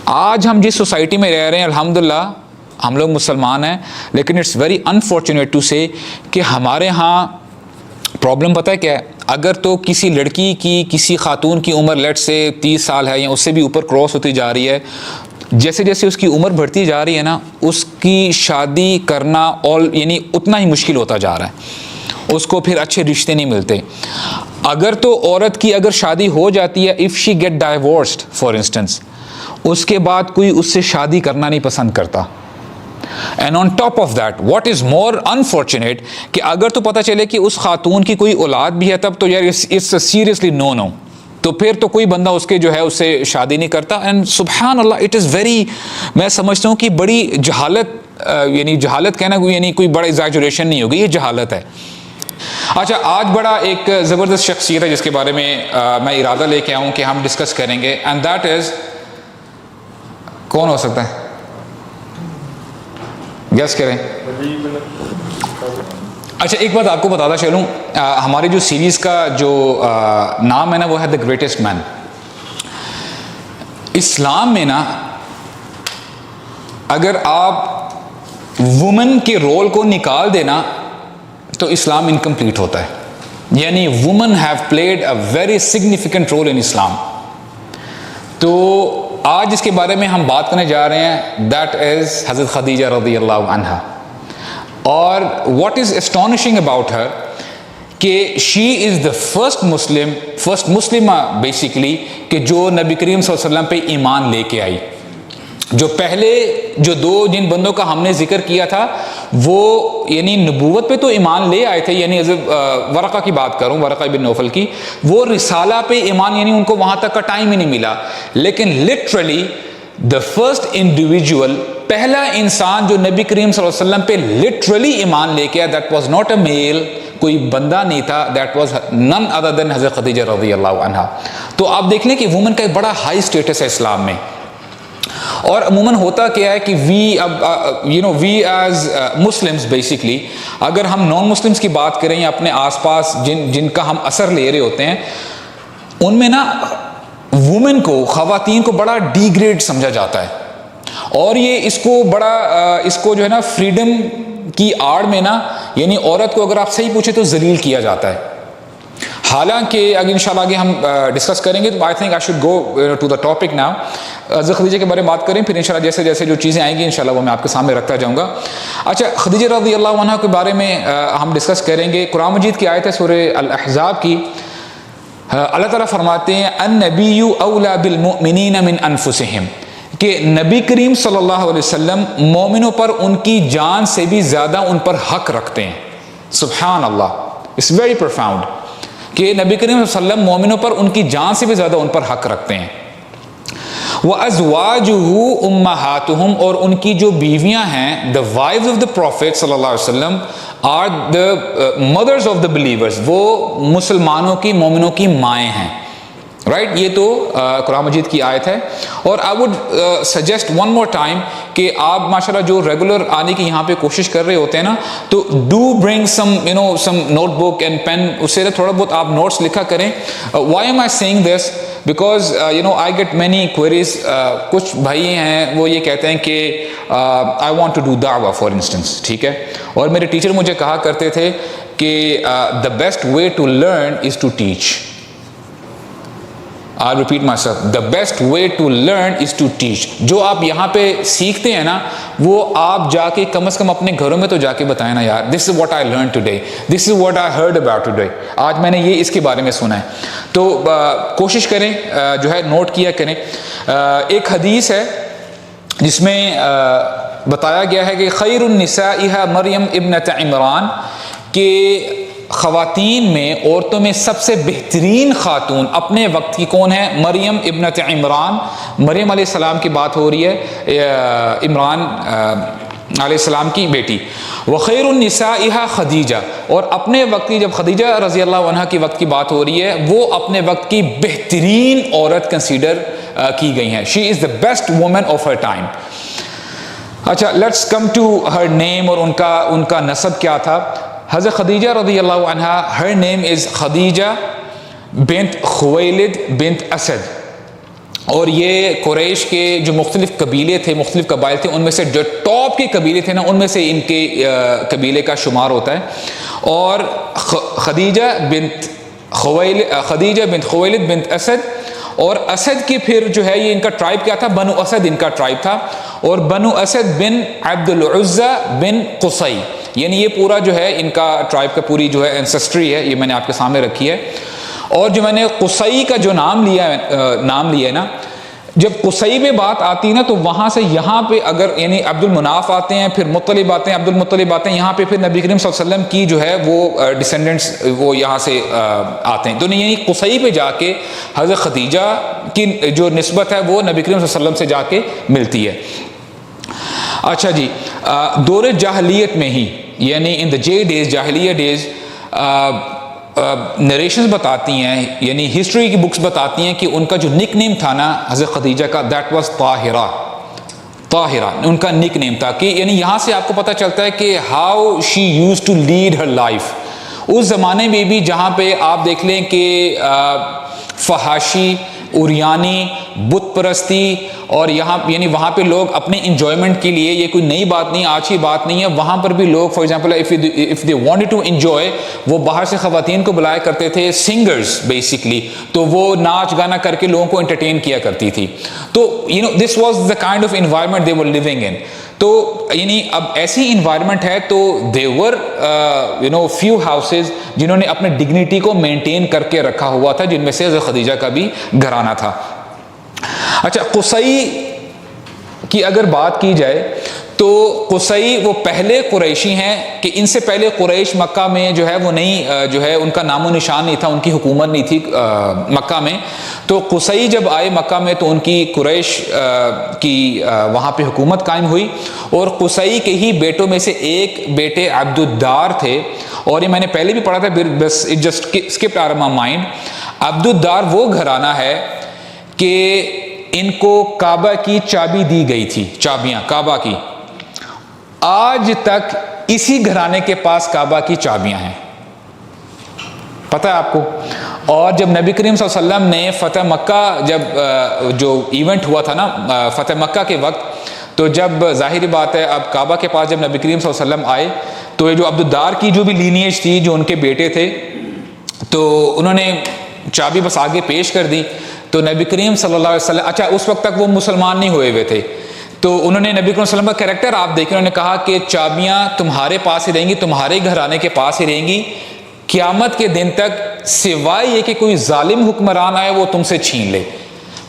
آج ہم جس سوسائٹی میں رہ رہے ہیں الحمدللہ ہم لوگ مسلمان ہیں، لیکن اٹس ویری انفارچونیٹ ٹو سے کہ ہمارے ہاں پرابلم پتہ ہے کیا ہے؟ اگر تو کسی لڑکی کی، کسی خاتون کی عمر لیٹ سے 30 سال ہے یا اس سے بھی اوپر کراس ہوتی جا رہی ہے، جیسے جیسے اس کی عمر بڑھتی جا رہی ہے نا، اس کی شادی کرنا یعنی اتنا ہی مشکل ہوتا جا رہا ہے، اس کو پھر اچھے رشتے نہیں ملتے۔ اگر تو عورت کی اگر شادی ہو جاتی ہے، if she get divorced for instance, اس کے بعد کوئی اس سے شادی کرنا نہیں پسند کرتا۔ And on top of that what is more unfortunate کہ اگر تو پتہ چلے کہ اس خاتون کی کوئی اولاد بھی ہے، تب تو یار اٹس سیریسلی نو، تو پھر تو کوئی بندہ اس کے جو ہے اس سے شادی نہیں کرتا۔ اینڈ سبحان اللہ اٹ از ویری، میں سمجھتا ہوں کہ بڑی جہالت، یعنی جہالت کہنا یعنی کوئی بڑا ایگزیجریشن نہیں ہوگی، یہ جہالت ہے۔ اچھا، آج بڑا ایک زبردست شخصیت ہے جس کے بارے میں میں ارادہ لے کے آؤں کہ ہم ڈسکس کریں گے، اینڈ دیٹ از، کون ہو سکتا ہے؟ گیس کریں۔ اچھا، ایک بات آپ کو بتاتا چلوں، ہماری جو سیریز کا جو نام ہے نا وہ ہے دا گریٹسٹ مین۔ اسلام میں نا اگر آپ وومن کے رول کو نکال دینا تو اسلام انکمپلیٹ ہوتا ہے، یعنی women have played a very significant role in Islam. تو آج اس کے بارے میں ہم بات کرنے جا رہے ہیں، دیٹ از حضرت خدیجہ رضی اللہ عنہا۔ اور واٹ از اسٹانشنگ اباؤٹ ہر کہ شی از دا فرسٹ مسلمہ بیسیکلی کہ جو نبی کریم صلی اللہ علیہ وسلم پہ ایمان لے کے آئی۔ جو پہلے جو دو جن بندوں کا ہم نے ذکر کیا تھا وہ یعنی نبوت پہ تو ایمان لے آئے تھے، یعنی ورقہ کی بات کروں، ورقہ بن نوفل کی، وہ رسالہ پہ ایمان یعنی ان کو وہاں تک کا ٹائم ہی نہیں ملا، لیکن لٹرلی دا فرسٹ انڈیویجول، پہلا انسان جو نبی کریم صلی اللہ علیہ وسلم پہ لٹرلی ایمان لے کے آیا، دیٹ واز ناٹ اے میل، کوئی بندہ نہیں تھا، دیٹ واز نن ادر دین حضرت خدیجہ رضی اللہ عنہا۔ تو آپ دیکھ لیں کہ وومن کا ایک بڑا ہائی اسٹیٹس ہے اسلام میں۔ اور عموماً ہوتا کیا ہے کہ وی ایز مسلمز بیسکلی، اگر ہم نان مسلمز کی بات کریں یا اپنے آس پاس جن کا ہم اثر لے رہے ہوتے ہیں، ان میں نا وومن کو، خواتین کو بڑا ڈی گریڈ سمجھا جاتا ہے، اور یہ اس کو جو ہے نا فریڈم کی آڑ میں نا، یعنی عورت کو اگر آپ صحیح پوچھیں تو ذلیل کیا جاتا ہے۔ حالانکہ اگر انشاءاللہ آگے ہم ڈسکس کریں گے تو I think I should go to the topic now. حضرت خدیجہ کے بارے میں بات کریں، پھر انشاءاللہ جیسے جیسے جو چیزیں آئیں گی انشاءاللہ وہ میں آپ کے سامنے رکھتا جاؤں گا۔ اچھا، خدیجہ رضی اللہ عنہ کے بارے میں ہم ڈسکس کریں گے۔ قرآن مجید کی آیت ہے سورہ الاحزاب کی، اللہ تعالیٰ فرماتے ہیں النبی اولی بالمؤمنین من انفسہم، کہ نبی کریم صلی اللہ علیہ وسلم مومنوں پر ان کی جان سے بھی زیادہ ان پر حق رکھتے ہیں۔ سبحان اللہ، اٹس ویری پروفاؤنڈ کہ نبی کریم صلی اللہ علیہ وسلم مومنوں پر ان کی جان سے بھی زیادہ ان پر حق رکھتے ہیں۔ وَأَزْوَاجُهُ أُمَّهَاتُهُمْ، اور ان کی جو بیویاں ہیں، the wives of the Prophet صلی اللہ علیہ وسلم are the mothers of the believers، وہ مسلمانوں کی، مومنوں کی مائیں ہیں، رائٹ؟ یہ تو قرآن مجید کی آیت ہے۔ اور I would suggest one more time کہ آپ ماشاءاللہ جو ریگولر آنے کی یہاں پہ کوشش کر رہے ہوتے ہیں نا، تو do bring some notebook and pen, اس سے تھوڑا بہت آپ نوٹس لکھا کریں۔ Why am I seeing this? Because I get many queries. کچھ بھائی ہیں وہ یہ کہتے ہیں کہ آئی وانٹ ٹو ڈو دعویٰ فار انسٹنس، ٹھیک ہے، اور میرے ٹیچر مجھے کہا کرتے تھے کہ the best way to learn is to teach. I'll repeat myself, the best way to learn is to teach۔ جو آپ یہاں پہ سیکھتے ہیں نا وہ آپ جا کے کم از کم اپنے گھروں میں تو جا کے بتائیں نا، یار this is what I learned today, this is what I heard about today، آج میں نے یہ اس کے بارے میں سنا ہے۔ تو کوشش کریں جو ہے نوٹ کیا کریں۔ ایک حدیث ہے جس میں بتایا گیا ہے کہ خیر النساء مریم ابنۃ عمران، کہ خواتین میں، عورتوں میں سب سے بہترین خاتون اپنے وقت کی کون ہے؟ مریم ابنۃ عمران، مریم علیہ السلام کی بات ہو رہی ہے، عمران علیہ السلام کی بیٹی۔ وخیر النساء خدیجہ، اور اپنے وقت کی، جب خدیجہ رضی اللہ عنہ کی وقت کی بات ہو رہی ہے، وہ اپنے وقت کی بہترین عورت کنسیڈر کی گئی ہیں۔ She is the best woman of her time. اچھا، let's come to her name, اور ان کا نسب کیا تھا۔ حضرت خدیجہ رضی اللہ عنہ، her name is خدیجہ بنت خویلد بنت اسد، اور یہ قریش کے جو مختلف قبیلے تھے، مختلف قبائل تھے، ان میں سے جو ٹاپ کے قبیلے تھے نا، ان میں سے ان کے قبیلے کا شمار ہوتا ہے. اور خدیجہ بنت خویلد بنت اسد، اور اسد کی پھر جو ہے یہ ان کا ٹرائب کیا تھا؟ بنو اسد ان کا ٹرائب تھا. اور بنو اسد بن عبد العزہ بن قصی، یعنی یہ پورا جو ہے ان کا ٹرائب کا پوری جو ہے اینسسٹری ہے، یہ میں نے آپ کے سامنے رکھی ہے. اور جو میں نے قصی کا جو نام لیا ہے نا، جب قصی میں بات آتی ہے نا تو وہاں سے یہاں پہ اگر یعنی عبد المناف آتے ہیں، پھر مطلب آتے ہیں، عبد المطلب آتے ہیں، یہاں پہ پھر نبی کریم صلی اللہ علیہ وسلم کی جو ہے وہ ڈسینڈنٹس وہ یہاں سے آتے ہیں. تو یعنی قصی پہ جا کے حضرت خدیجہ کی جو نسبت ہے وہ نبی کریم صلی اللہ علیہ وسلم سے جا کے ملتی ہے. اچھا جی، دور جاہلیت میں ہی یعنی ان دا جاہلیہ ڈیز نریشنز بتاتی ہیں، یعنی ہسٹری کی بکس بتاتی ہیں کہ ان کا جو نک نیم تھا نا حضرت خدیجہ کا، دیٹ واز طاہرہ ان کا نک نیم تھا. کہ یعنی یہاں سے آپ کو پتہ چلتا ہے کہ how she use to lead her life. اس زمانے میں بھی جہاں پہ آپ دیکھ لیں کہ فحاشی، اریانی، بت پرستی، اور یہاں یعنی وہاں پہ لوگ اپنے انجوائمنٹ کے لیے، یہ کوئی نئی بات نہیں، آج کی بات نہیں ہے، وہاں پر بھی لوگ for example if they wanted to enjoy, وہ باہر سے خواتین کو بلایا کرتے تھے، سنگرز بیسکلی، تو وہ ناچ گانا کر کے لوگوں کو انٹرٹین کیا کرتی تھی. تو this was the kind of environment they were living in. تو یعنی اب ایسی انوائرمنٹ ہے تو دے ور فیو ہاؤسز جنہوں نے اپنے ڈگنیٹی کو مینٹین کر کے رکھا ہوا تھا، جن میں سے حضرت خدیجہ کا بھی گھرانہ تھا. اچھا، قصی کی اگر بات کی جائے تو قصی وہ پہلے قریشی ہیں کہ ان سے پہلے قریش مکہ میں جو ہے وہ نہیں جو ہے ان کا نام و نشان نہیں تھا، ان کی حکومت نہیں تھی مکہ میں. تو قصی جب آئے مکہ میں تو ان کی قریش کی وہاں پہ حکومت قائم ہوئی. اور قصی کے ہی بیٹوں میں سے ایک بیٹے عبد الدار تھے، اور یہ میں نے پہلے بھی پڑھا تھا، بس it just skipped out of my mind. عبد الدار وہ گھرانہ ہے کہ ان کو کعبہ کی چابی دی گئی تھی، چابیاں کعبہ کی. آج تک اسی گھرانے کے پاس کعبہ کی چابیاں ہیں، پتہ ہے آپ کو. اور جب نبی کریم صلی اللہ علیہ وسلم نے فتح مکہ جب جو ایونٹ ہوا تھا نا فتح مکہ کے وقت، تو جب ظاہری بات ہے اب کعبہ کے پاس جب نبی کریم صلی اللہ علیہ وسلم آئے تو یہ جو عبد الدار کی جو بھی لینیج تھی، جو ان کے بیٹے تھے، تو انہوں نے چابی بس آگے پیش کر دی. تو نبی کریم صلی اللہ علیہ وسلم، اچھا اس وقت تک وہ مسلمان نہیں ہوئے کا تو انہوں نے نبی کریم صلی اللہ علیہ وسلم کا کریکٹر آپ دیکھیں، انہوں نے کہا کہ چابیاں تمہارے پاس ہی رہیں گی، تمہارے گھرانے کے پاس ہی رہیں گی قیامت کے دن تک، سوائے یہ کہ کوئی ظالم حکمران آئے وہ تم سے چھین لے.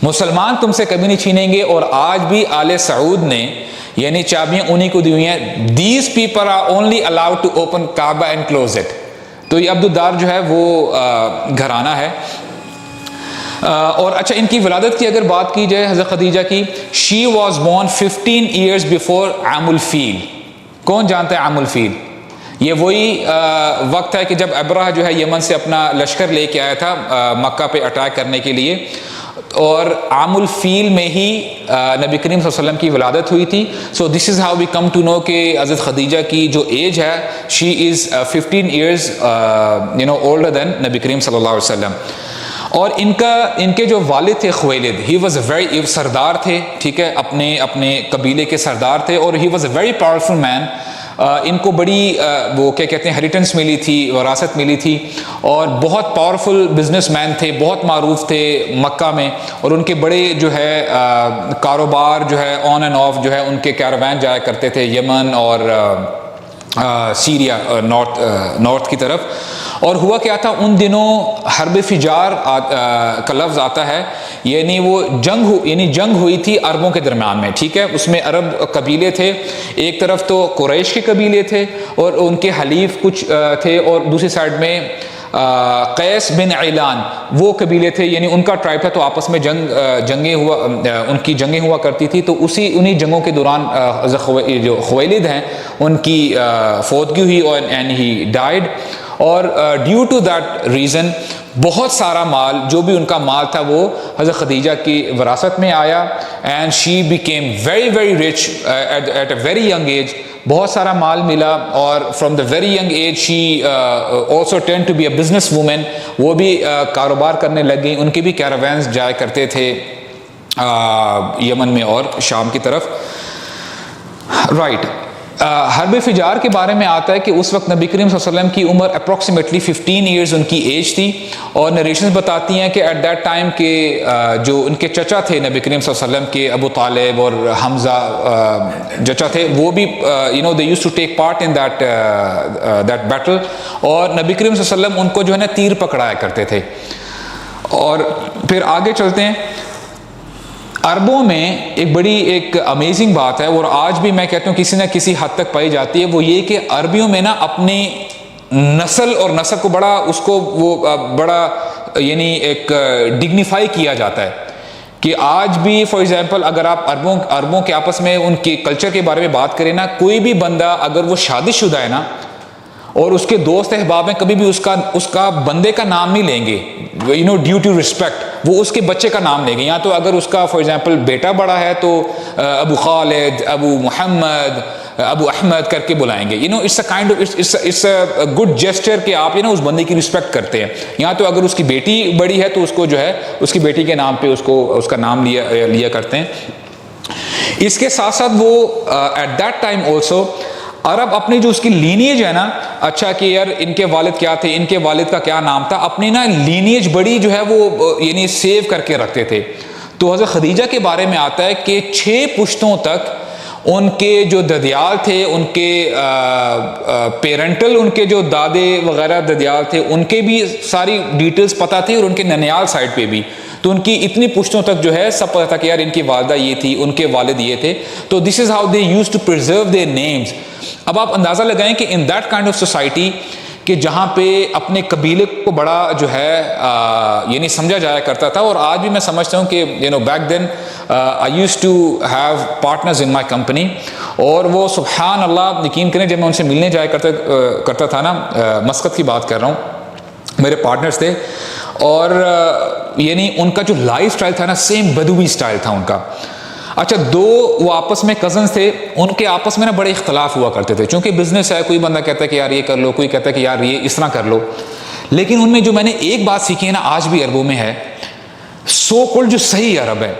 مسلمان تم سے کبھی نہیں چھینیں گے. اور آج بھی آل سعود نے یعنی چابیاں انہی کو دی ہوئی ہیں. These people are only allowed to open Kaaba and close it. تو یہ عبد الدار جو ہے وہ گھرانہ ہے. اور اچھا ان کی ولادت کی اگر بات کی جائے حضرت خدیجہ کی، she was born 15 years before عام الفیل. کون جانتا ہے عام الفیل؟ یہ وہی وقت ہے کہ جب ابرہ جو ہے یمن سے اپنا لشکر لے کے آیا تھا مکہ پہ اٹیک کرنے کے لیے، اور عام الفیل میں ہی نبی کریم صلی اللہ علیہ وسلم کی ولادت ہوئی تھی. سو دس is how we come to know کہ حضرت خدیجہ کی جو ایج ہے شی از 15 ایئرز اولڈر دین نبی کریم صلی اللہ علیہ وسلم. اور ان کے جو والد تھے خویلد، ہی واز اے ویری سردار تھے، ٹھیک ہے، اپنے قبیلے کے سردار تھے، اور he was a very powerful man. ان کو بڑی وہ کیا کہتے ہیں ہیریٹنس ملی تھی، وراثت ملی تھی، اور بہت پاورفل بزنس مین تھے، بہت معروف تھے مکہ میں. اور ان کے بڑے جو ہے کاروبار جو ہے آن اینڈ آف جو ہے ان کے کیروین جایا کرتے تھے یمن اور سیریا نارتھ کی طرف. اور ہوا کیا تھا ان دنوں حرب فجار کا لفظ آتا ہے، یعنی وہ جنگ ہوئی تھی عربوں کے درمیان میں، ٹھیک ہے. اس میں عرب قبیلے تھے، ایک طرف تو قریش کے قبیلے تھے اور ان کے حلیف کچھ تھے، اور دوسری سائڈ میں قیس بن عیلان وہ قبیلے تھے، یعنی ان کا ٹرائب تھا. تو آپس میں ان کی جنگیں ہوا کرتی تھی. تو انہی جنگوں کے دوران جو خویلد ہیں ان کی فوتگی ہوئی اینڈ ہی ڈائیڈ. اور ڈیو ٹو دیٹ ریزن بہت سارا مال جو بھی ان کا مال تھا وہ حضرت خدیجہ کی وراثت میں آیا. And she became very very rich at a very young age. بہت سارا مال ملا، اور from the very young age she also turn to be a business woman. وہ بھی کاروبار کرنے لگ گئیں، ان کے بھی کیراوینز جایا کرتے تھے یمن میں اور شام کی طرف. رائٹ. حرب فجار کے بارے میں آتا ہے کہ اس وقت نبی کریم صلی اللہ علیہ وسلم کی عمر اپروکسیمیٹلی 15 ایئرز ان کی ایج تھی, اور نریشنز بتاتی ہیں کہ ایٹ دیٹ ٹائم کے جو ان کے چچا تھے نبی کریم صلی اللہ علیہ وسلم کے, ابو طالب اور حمزہ چچا تھے, وہ بھی they use to take part in that battle, اور نبی کریم صلی اللہ علیہ وسلم ان کو جو ہے نا تیر پکڑایا کرتے تھے. اور پھر آگے چلتے ہیں. عربوں میں ایک بڑی ایک امیزنگ بات ہے, اور آج بھی میں کہتا ہوں کسی نہ کسی حد تک پائی جاتی ہے, وہ یہ کہ عربیوں میں نا اپنی نسل اور نسب کو بڑا اس کو وہ بڑا یعنی ایک ڈگنیفائی کیا جاتا ہے, کہ آج بھی فار ایگزامپل اگر آپ عربوں کے آپس میں ان کے کلچر کے بارے میں بات کریں نا, کوئی بھی بندہ اگر وہ شادی شدہ ہے نا اور اس کے دوست احباب ہیں, کبھی بھی اس کا بندے کا نام نہیں لیں گے, ڈیو ٹو رسپیکٹ, وہ اس کے بچے کا نام لیں گے. یا تو اگر اس کا فار ایگزامپل بیٹا بڑا ہے تو ابو خالد, ابو محمد, ابو احمد کر کے بلائیں گے. It's a kind of it's a good gesture کہ آپ اس بندے کی رسپیکٹ کرتے ہیں. یا تو اگر اس کی بیٹی بڑی ہے تو اس کو جو ہے اس کی بیٹی کے نام پہ اس کا نام لیا کرتے ہیں. اس کے ساتھ ساتھ وہ ایٹ دیٹ ٹائم آلسو عرب اپنی جو اس کی لینیج ہے نا, اچھا کہ یار ان کے والد کیا تھے, ان کے والد کا کیا نام تھا, اپنی نا لینیج بڑی جو ہے وہ سیو کر کے رکھتے تھے. تو حضرت خدیجہ کے بارے میں آتا ہے کہ 6 پشتوں تک ان کے جو ددیال تھے, ان کے پیرنٹل ان کے جو دادے وغیرہ ددیال تھے, ان کے بھی ساری ڈیٹیلز پتہ تھی, اور ان کے ننیال سائڈ پہ بھی, تو ان کی اتنی پشتوں تک جو ہے سب پتہ تھا کہ یار ان کی والدہ یہ تھی, ان کے والد یہ تھے. تو this is how they use to preserve their names. اب آپ اندازہ لگائیں کہ in that kind of society کہ جہاں پہ اپنے قبیلے کو بڑا جو ہے سمجھا جایا کرتا تھا, اور آج بھی میں سمجھتا ہوں کہ back then I used to have partners in my company, اور وہ سبحان اللہ یقین کریں جب میں ان سے ملنے جایا کرتا تھا نا, مسقط کی بات کر رہا ہوں, میرے پارٹنرز تھے, اور ان کا جو لائف سٹائل تھا نا سیم بدوی سٹائل تھا ان کا. اچھا, 2 وہ آپس میں کزنز تھے, ان کے آپس میں نا بڑے اختلاف ہوا کرتے تھے, چونکہ بزنس ہے, کوئی بندہ کہتا ہے کہ یار یہ کر لو, کوئی کہتا ہے کہ یار یہ اس طرح کر لو. لیکن ان میں جو میں نے ایک بات سیکھی ہے نا آج بھی عربوں میں ہے, سو کل جو صحیح عرب ہے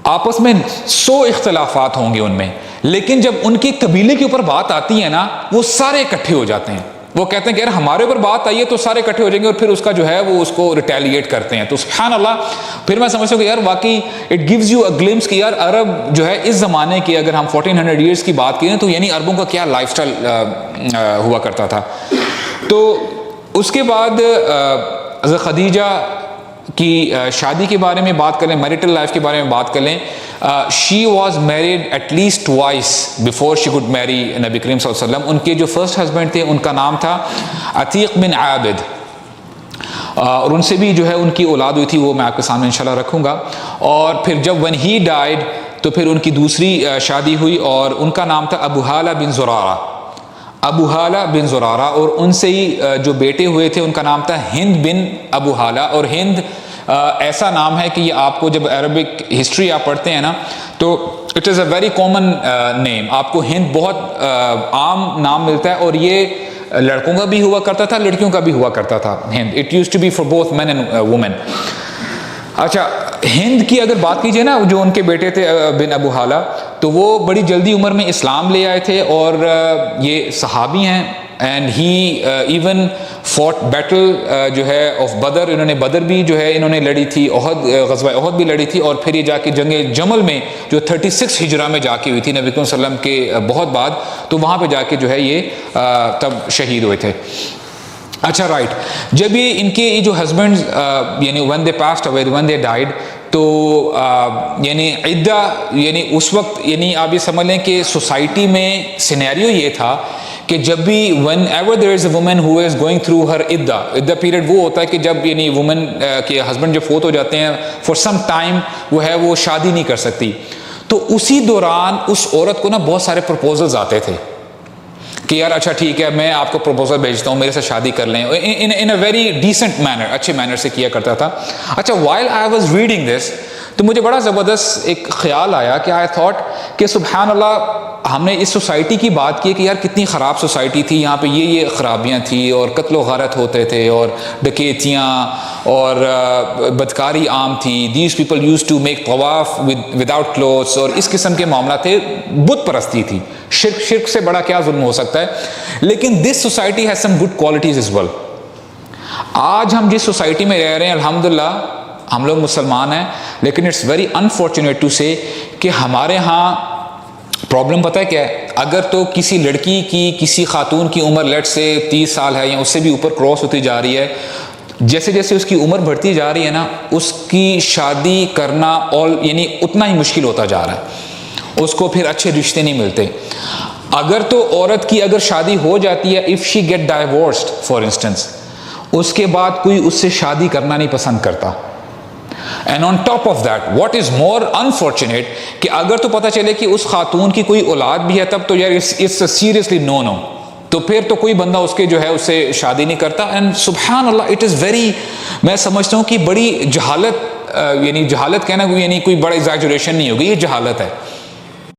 آپس میں 100 اختلافات ہوں گے ان میں, لیکن جب ان کی قبیلے کے اوپر بات آتی ہے نا وہ سارے اکٹھے ہو جاتے ہیں. وہ کہتے ہیں کہ یار ہمارے اوپر بات آئی ہے تو سارے اکٹھے ہو جائیں گے, اور پھر اس کا جو ہے وہ اس کو ریٹیلیٹ کرتے ہیں. تو سبحان اللہ, پھر میں سمجھتا ہوں کہ یار واقعی it gives you a glimpse کہ یار عرب جو ہے اس زمانے کے اگر ہم 1400 ایئرس کی بات کریں تو عربوں کا کیا لائف سٹائل ہوا کرتا تھا. تو اس کے بعد حضرت خدیجہ کی شادی کے بارے میں بات کریں, میریٹل لائف کے بارے میں بات کر لیں. She was married at least twice before she could marry نبی کریم صلی اللہ علیہ وسلم. ان کے جو فرسٹ ہسبینڈ تھے ان کا نام تھا عتیق بن عابد, اور ان سے بھی جو ہے ان کی اولاد ہوئی تھی, وہ میں آپ کے سامنے انشاءاللہ رکھوں گا. اور پھر جب when he died تو پھر ان کی دوسری شادی ہوئی, اور ان کا نام تھا ابو حالہ بن زرارہ, ابو حالہ بن زرارہ. اور ان سے ہی جو بیٹے ہوئے تھے ان کا نام تھا ہند بن ابو حالہ. اور ہند ایسا نام ہے کہ یہ آپ کو جب عربک ہسٹری آپ پڑھتے ہیں نا تو it is a very common name, آپ کو ہند بہت عام نام ملتا ہے, اور یہ لڑکوں کا بھی ہوا کرتا تھا, لڑکیوں کا بھی ہوا کرتا تھا Hind. It used to be for both men and women. اچھا, ہند کی اگر بات کیجیے نا, جو ان کے بیٹے تھے بن ابو حالہ, تو وہ بڑی جلدی عمر میں اسلام لے آئے تھے, اور یہ صحابی ہیں. And he even fought battle جو ہے آف بدر, انہوں نے بدر بھی جو ہے انہوں نے لڑی تھی, احد غزوہ احد بھی لڑی تھی, اور پھر یہ جا کے جنگ جمل میں جو 36 ہجرہ میں جا کے ہوئی تھی نبی صلی اللہ علیہ وسلم کے بہت بعد, تو وہاں پہ جا کے جو ہے یہ تب شہید ہوئے تھے. اچھا رائٹ, جب یہ ان کے جو husband when they passed away, when they died, تو عدہ اس وقت آپ یہ سمجھ لیں کہ سوسائٹی میں سینیریو یہ تھا کہ جب بھی whenever there is a woman who is going through her عدہ پیریڈ, وہ ہوتا ہے کہ جب وومن کے ہسبینڈ جب فوت ہو جاتے ہیں for some time وہ ہے وہ شادی نہیں کر سکتی, تو اسی دوران اس عورت کو نا بہت سارے پروپوزلز آتے تھے کہ یار اچھا ٹھیک ہے میں آپ کو پروپوزل بھیجتا ہوں, میرے سے شادی کر لیں, in a very decent manner, اچھے مینر سے کیا کرتا تھا. اچھا, while I was reading this تو مجھے بڑا زبردست ایک خیال آیا کہ I thought کہ سبحان اللہ ہم نے اس سوسائٹی کی بات کی کہ یار کتنی خراب سوسائٹی تھی, یہاں پہ یہ خرابیاں تھیں اور قتل و غارت ہوتے تھے اور ڈکیتیاں اور بدکاری عام تھی. These people used to make طواف وداؤٹ کلوتھس, اور اس قسم کے معاملات تھے. بت پرستی تھی. شرک سے بڑا کیا ظلم ہو سکتا ہے. لیکن this society has some good qualities as well. آج ہم جس سوسائٹی میں رہ رہے ہیں الحمدللہ ہم لوگ مسلمان ہیں, لیکن اٹس ویری انفارچونیٹ ٹو سے کہ ہمارے ہاں پرابلم پتہ ہے کیا ہے. اگر تو کسی لڑکی کی, کسی خاتون کی عمر لیٹ سے 30 سال ہے یا اس سے بھی اوپر کراس ہوتی جا رہی ہے, جیسے جیسے اس کی عمر بڑھتی جا رہی ہے نا, اس کی شادی کرنا یعنی اتنا ہی مشکل ہوتا جا رہا ہے. اس کو پھر اچھے رشتے نہیں ملتے. اگر تو عورت کی اگر شادی ہو جاتی ہے, if she get divorced for instance, اس کے بعد کوئی اس سے شادی کرنا نہیں پسند کرتا. And on top of that what is more unfortunate کہ اگر تو پتہ چلے کہ اس خاتون کی کوئی اولاد بھی ہے, تب تو یار اٹس سیریسلی نو, تو پھر تو کوئی بندہ اس کے جو ہے اس سے شادی نہیں کرتا. اینڈ سبحان اللہ اٹ از ویری, میں سمجھتا ہوں کہ بڑی جہالت, یعنی جہالت کہنا یعنی کوئی بڑا ایگزیجریشن نہیں ہوگی, یہ جہالت ہے.